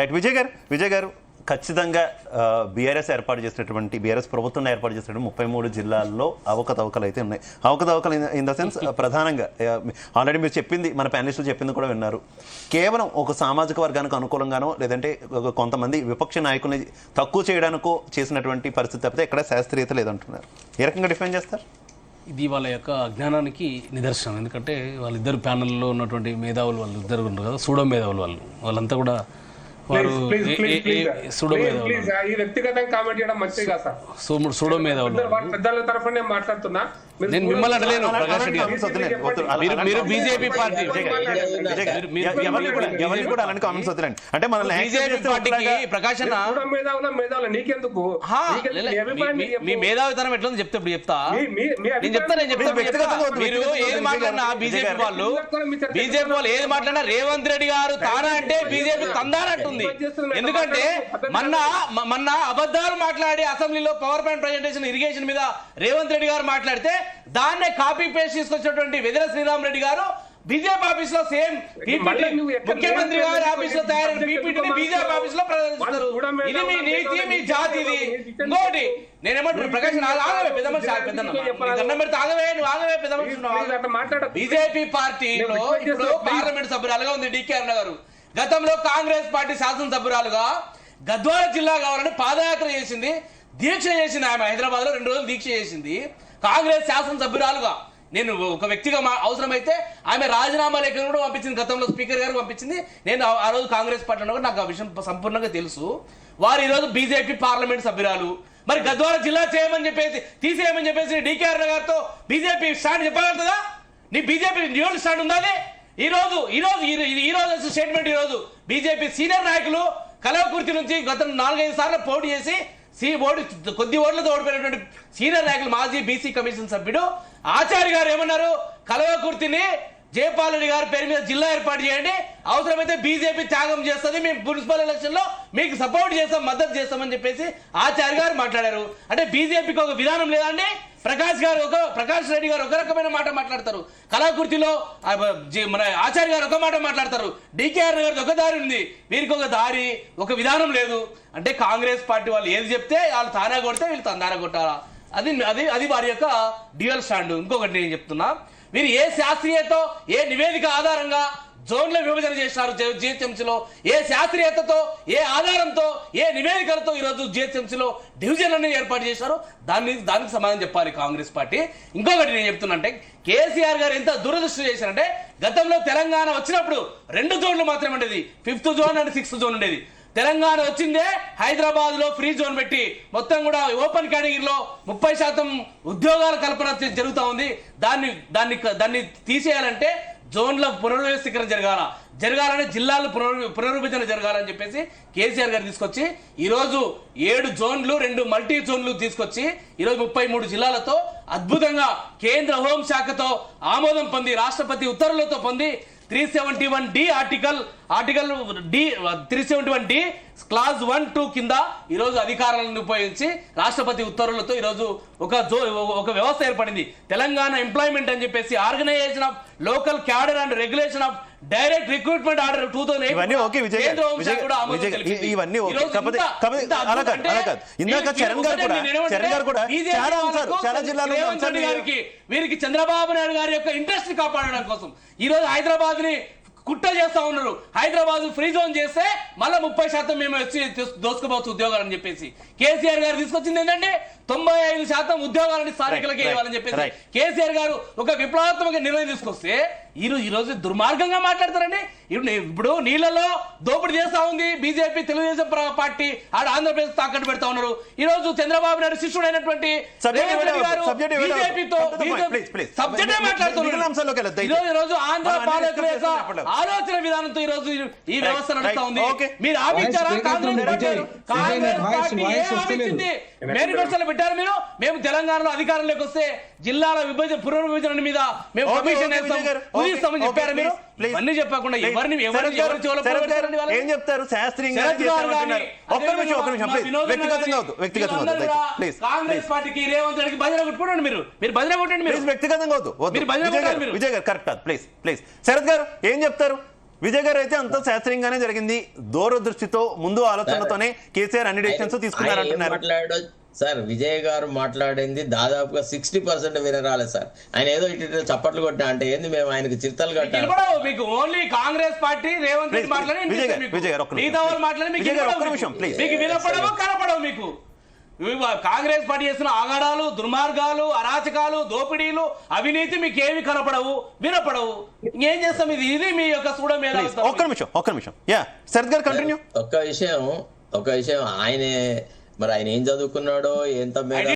Right Vijay గారు ఖచ్చితంగా BRS ఏర్పాటు చేసినటువంటి బీఆర్ఎస్ ప్రభుత్వం ఏర్పాటు చేసినటువంటి 33 జిల్లాల్లో అవకతవకలు అయితే ఉన్నాయి. అవకతవకలు ఇన్ ద సెన్స్ ప్రధానంగా ఆల్రెడీ మీరు చెప్పింది, మన ప్యానలిస్టులు చెప్పింది కూడా విన్నారు. కేవలం ఒక సామాజిక వర్గానికి అనుకూలంగానో లేదంటే కొంతమంది విపక్ష నాయకుల్ని తక్కువ చేయడానికో చేసినటువంటి పరిస్థితి తప్పితే ఎక్కడ శాస్త్రీయత లేదంటున్నారు. ఏ రకంగా డిఫైన్ చేస్తారు? ఇది వాళ్ళ యొక్క అజ్ఞానానికి నిదర్శనం. ఎందుకంటే వాళ్ళిద్దరు ప్యానల్లో ఉన్నటువంటి మేధావులు వాళ్ళు ఇద్దరు ఉన్నారు కదా, సూడో మేధావులు వాళ్ళంతా కూడా వారు సూడో మేధావులు. నేను మిమ్మల్ని అంటలేను ప్రకాష్ రెడ్డి గారు, మీరు బీజేపీ పార్టీ అంటే మన బీజేపీ పార్టీకి ప్రకాష్ అన్న మీ మేధావితనం ఎట్లా చెప్తే ఇప్పుడు చెప్తా మీరు ఏది మాట్లాడినా బీజేపీ వాళ్ళు ఏది మాట్లాడినా రేవంత్ రెడ్డి గారు తానా అంటే బీజేపీ తందానంటుంది. ఎందుకంటే మొన్న అబద్ధాలు మాట్లాడి అసెంబ్లీలో పవర్ పాయింట్ ప్రెజెంటేషన్ ఇరిగేషన్ మీద రేవంత్ రెడ్డి గారు మాట్లాడితే దాన్నే కాపీ పేస్ట్ తీసుకొచ్చినటువంటి వెదిర శ్రీరామ్ రెడ్డి గారు బీజేపీ ఆఫీస్ లో సేమ్ ముఖ్యమంత్రి గారి ఆఫీస్ లో తయారైన పీపీటీని బీజేపీ ఆఫీస్ లో ప్రదర్శిస్తారు. ఇది మీ నీతి, మీ జాతి. ఇది ఇంకోటి నేనేమంటున్నా ప్రకాష్, ఆగవే పెద్ద మనిషి, దండం పెడితే ఆగవే, నువ్వు ఆగవే పెద్ద మనిషి. బీజేపీ పార్టీలో ఇప్పుడు పార్లమెంట్ సభ్యురాలుగా ఉంది డికే అరుణ గారు. గతంలో కాంగ్రెస్ పార్టీ శాసనసభ్యురాలుగా గద్వాల జిల్లా కావాలని పాదయాత్ర చేసింది, దీక్ష చేసింది. ఆమె హైదరాబాద్ లో 2 రోజులు దీక్ష చేసింది కాంగ్రెస్ శాసనసభ్యురాలుగా. నేను ఒక వ్యక్తిగా అవసరమైతే ఆమె రాజీనామా లేఖను కూడా పంపించింది, గతంలో స్పీకర్ గారు పంపించింది. నేను ఆ రోజు కాంగ్రెస్ పార్టీలో కూడా నాకు ఆ విషయం సంపూర్ణంగా తెలుసు. వారు ఈరోజు బీజేపీ పార్లమెంట్ సభ్యురాలు. మరి గద్వాల జిల్లా చేయమని చెప్పేసి తీసేయమని చెప్పేసి డికే అరుణ గారితో బీజేపీ స్టాండ్ చెప్పగలుగుతుందా? నీ బీజేపీ న్యూల్ స్టాండ్ ఉందా? ఈ రోజు స్టేట్మెంట్. ఈ రోజు బీజేపీ సీనియర్ నాయకులు కలవకుర్తి నుంచి గత 4-5 సార్లు పోటీ చేసి కొద్ది ఓట్లతో ఓడిపోయినటువంటి సీనియర్ నాయకులు మాజీ బీసీ కమిషన్ సభ్యుడు ఆచార్య గారు ఏమన్నారు? కలవకుర్తిని జయపాల్ రెడ్డి గారి పేరు మీద జిల్లా ఏర్పాటు చేయండి, అవసరమైతే బీజేపీ త్యాగం చేస్తుంది, మేము మున్సిపల్ ఎలక్షన్ లో మీకు సపోర్ట్ చేస్తాం, మద్దతు చేస్తామని చెప్పేసి ఆచార్య గారు మాట్లాడారు. అంటే బీజేపీకి ఒక విధానం లేదా అండి? ప్రకాష్ రెడ్డి గారు ఒక రకమైన మాట మాట్లాడతారు, కళాకృతిలో మన ఆచార్య గారు ఒక మాట మాట్లాడతారు, డికే అరుణ గారికి ఒక దారి ఉంది, వీరికి ఒక దారి, ఒక విధానం లేదు. అంటే కాంగ్రెస్ పార్టీ వాళ్ళు ఏది చెప్తే వాళ్ళు తానా కొడితే వీళ్ళు తందానా కొట్టాలా? అది వారి యొక్క డ్యూయల్ స్టాండ్. ఇంకొకటి నేను చెప్తున్నా, వీరు ఏ శాస్త్రీయతో ఏ నివేదిక ఆధారంగా జోన్ల విభజన చేసినారు జిహెచ్ఎంసీలో? ఏ శాస్త్రీయతతో, ఏ ఆధారంతో, ఏ నివేదికలతో ఈరోజు జిహెచ్ఎంసీలో డివిజన్లని ఏర్పాటు చేశారు? దానికి సమాధానం చెప్పాలి కాంగ్రెస్ పార్టీ. ఇంకొకటి నేను చెప్తున్నంటే, కేసీఆర్ గారు ఎంత దురదృష్టి చేశారంటే, గతంలో తెలంగాణ వచ్చినప్పుడు 2 జోన్లు మాత్రమే ఉండేది, 5th zone and 6th zone ఉండేది. తెలంగాణ వచ్చిందే హైదరాబాద్ లో ఫ్రీ జోన్ పెట్టి మొత్తం కూడా ఓపెన్ కేటగిరీలో 30% ఉద్యోగాల కల్పన జరుగుతూ ఉంది. దాన్ని తీసేయాలంటే జోన్ల పునర్వ్యవస్థీకరణ జరగాలని జిల్లాలు పునర్విభజన జరగాలని చెప్పేసి కేసీఆర్ గారు తీసుకొచ్చి ఈరోజు 7 జోన్లు 2 మల్టీ జోన్లు తీసుకొచ్చి ఈరోజు 33 జిల్లాలతో అద్భుతంగా కేంద్ర హోంశాఖతో ఆమోదం పొంది, రాష్ట్రపతి ఉత్తర్వులతో పొంది 371D article D 371D clause 1-2 కింద ఈరోజు అధికారాలను ఉపయోగించి రాష్ట్రపతి ఉత్తర్వులతో ఈరోజు ఒక వ్యవస్థ ఏర్పడింది, తెలంగాణ ఎంప్లాయ్మెంట్ అని చెప్పేసి. Organisation of local cadre and regulation of direct recruitment order 2008 వీరికి చంద్రబాబు నాయుడు గారి యొక్క ఇంట్రెస్ట్ కాపాడడం కోసం ఈ రోజు హైదరాబాద్ ని కుట్ర చేస్తా ఉన్నారు. హైదరాబాద్ ఫ్రీ జోన్ చేస్తే మళ్ళీ 30% మేము వచ్చి దోసుకోవచ్చు ఉద్యోగాలని చెప్పేసి కేసీఆర్ గారు తీసుకొచ్చింది ఏంటంటే 95% ఉద్యోగాలని స్థానికులకి ఇవ్వాలని చెప్పేసి కేసీఆర్ గారు ఒక విప్లవాత్మక నిర్ణయం తీసుకొస్తే ఈ రోజు దుర్మార్గంగా మాట్లాడతారండి. ఇప్పుడు నీళ్లలో దోపిడీ చేస్తా ఉంది బీజేపీ, తెలుగుదేశం పార్టీ, ఆంధ్రప్రదేశ్ తాకట్టు పెడతా ఉన్నారు. ఈ రోజు చంద్రబాబు నాయుడు శిష్యుడైనటువంటి బీజేపీతో సబ్జెక్టే మాట్లాడుతున్నారు. ఈ రోజు ఆంధ్ర పాలకుల యొక్క ఆలోచన విధానంతో ఈ రోజు ఈ వ్యవస్థ నడుస్తా ఉంది. మీరు ఆపించారా? కాంగ్రెస్ పార్టీ మేనిఫెస్టోలో పెట్టారు మీరు, మేము తెలంగాణలో అధికారంలోకి వస్తే జిల్లాల పునర్విభజన మీద మేము కమిషన్ వేస్తామని చెప్పారు. మీరు అన్ని చెప్పకుండా ఏం చెప్తారు? కాంగ్రెస్ పార్టీకి రేవంత్ రెడ్డికి భజన కొట్టుకోండి. మీరు భజన కొట్టండి, మీరు వ్యక్తిగతంగా విజయ్ గారు కరెక్ట్. ప్లీజ్ శరత్ గారు ఏం చెప్తారు? విజయ్ గారు అయితే అంత శాస్త్రీయంగానే జరిగింది, దూరదృష్టితో ముందు ఆలోచనలతోనే కేసీఆర్ అన్ని డెసిషన్స్ తీసుకున్నారంటున్నారు. మాట్లాడాడు సార్, విజయ్ గారు మాట్లాడింది దాదాపుగా 60% వినరాలేదు సార్. ఆయన ఏదో ఇటు చప్పట్లు కొట్టా అంటే ఏంది, మేము ఆయనకు చిరుతలు కట్టాలి. వినపడవు మీకు, ఓన్లీ కాంగ్రెస్ పార్టీ రేవంత్ రెడ్డి మాట్లాడి విజయ్ గారు ఒక్క నిమిషం ప్లీజ్. మీకు వినపడవు కనపడవు మీకు. కాంగ్రెస్ పార్టీ చేస్తున్న ఆగడాలు, దుర్మార్గాలు, అరాచకాలు, దోపిడీలు, అవినీతి మీకు ఏమి కనపడవు, వినపడవు. ఇంకేం చేస్తాం? ఇది మీ యొక్క చూడ మీద. ఒక్క నిమిషం యా శరత్ గారు కంటిన్యూ. ఒక్క విషయం ఆయనే, మరి ఆయన ఏం చదువుకున్నాడో ఎంత మేర